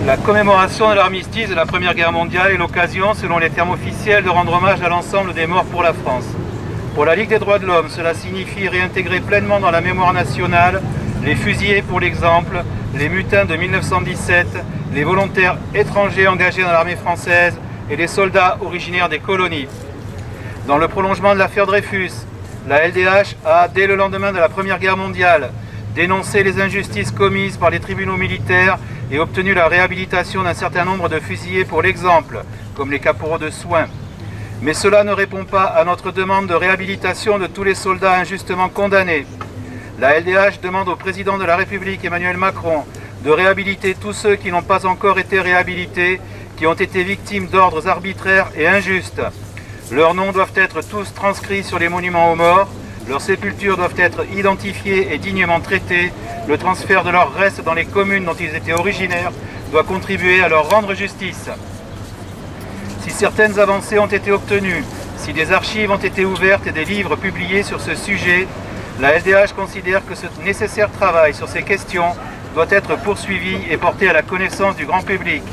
La commémoration de l'armistice de la Première Guerre mondiale est l'occasion, selon les termes officiels, de rendre hommage à l'ensemble des morts pour la France. Pour la Ligue des droits de l'homme, cela signifie réintégrer pleinement dans la mémoire nationale les fusillés pour l'exemple, les mutins de 1917, les volontaires étrangers engagés dans l'armée française et les soldats originaires des colonies. Dans le prolongement de l'affaire Dreyfus, la LDH a, dès le lendemain de la Première Guerre mondiale, dénoncé les injustices commises par les tribunaux militaires et obtenu la réhabilitation d'un certain nombre de fusillés pour l'exemple, comme les caporaux de soins. Mais cela ne répond pas à notre demande de réhabilitation de tous les soldats injustement condamnés. La LDH demande au président de la République, Emmanuel Macron, de réhabiliter tous ceux qui n'ont pas encore été réhabilités, qui ont été victimes d'ordres arbitraires et injustes. Leurs noms doivent être tous transcrits sur les monuments aux morts, leurs sépultures doivent être identifiées et dignement traitées, le transfert de leurs restes dans les communes dont ils étaient originaires doit contribuer à leur rendre justice. Si certaines avancées ont été obtenues, si des archives ont été ouvertes et des livres publiés sur ce sujet, la LDH considère que ce nécessaire travail sur ces questions doit être poursuivi et porté à la connaissance du grand public.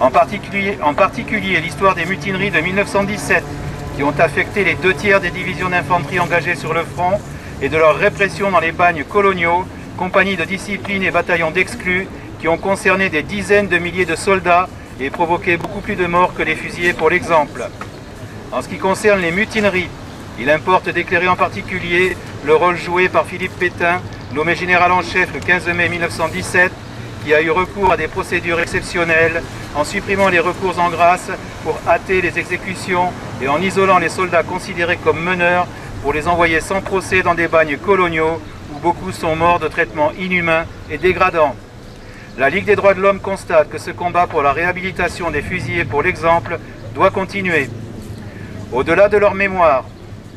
En particulier l'histoire des mutineries de 1917 qui ont affecté les 2/3 des divisions d'infanterie engagées sur le front et de leur répression dans les bagnes coloniaux, compagnies de discipline et bataillons d'exclus qui ont concerné des dizaines de milliers de soldats et provoqué beaucoup plus de morts que les fusillés pour l'exemple. En ce qui concerne les mutineries, il importe d'éclairer en particulier le rôle joué par Philippe Pétain, nommé général en chef le 15 mai 1917, qui a eu recours à des procédures exceptionnelles en supprimant les recours en grâce pour hâter les exécutions et en isolant les soldats considérés comme meneurs pour les envoyer sans procès dans des bagnes coloniaux où beaucoup sont morts de traitements inhumains et dégradants. La Ligue des droits de l'homme constate que ce combat pour la réhabilitation des fusillés pour l'exemple doit continuer. Au-delà de leur mémoire,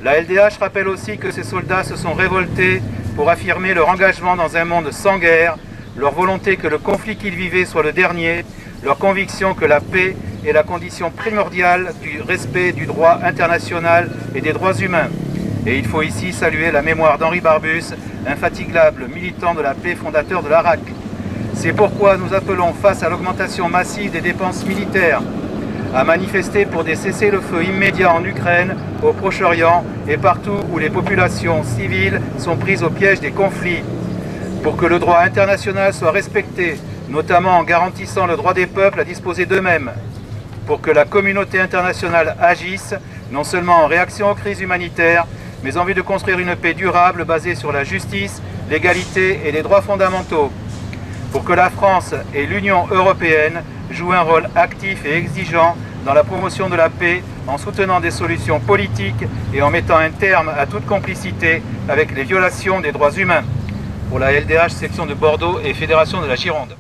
la LDH rappelle aussi que ces soldats se sont révoltés pour affirmer leur engagement dans un monde sans guerre, leur volonté que le conflit qu'ils vivaient soit le dernier, leur conviction que la paix est la condition primordiale du respect du droit international et des droits humains. Et il faut ici saluer la mémoire d'Henri Barbusse, infatigable militant de la paix fondateur de l'ARAC. C'est pourquoi nous appelons, face à l'augmentation massive des dépenses militaires, à manifester pour des cessez-le-feu immédiats en Ukraine, au Proche-Orient et partout où les populations civiles sont prises au piège des conflits. Pour que le droit international soit respecté, notamment en garantissant le droit des peuples à disposer d'eux-mêmes. Pour que la communauté internationale agisse, non seulement en réaction aux crises humanitaires, mais en vue de construire une paix durable basée sur la justice, l'égalité et les droits fondamentaux. Pour que la France et l'Union européenne jouent un rôle actif et exigeant dans la promotion de la paix en soutenant des solutions politiques et en mettant un terme à toute complicité avec les violations des droits humains. Pour la LDH, section de Bordeaux et Fédération de la Gironde.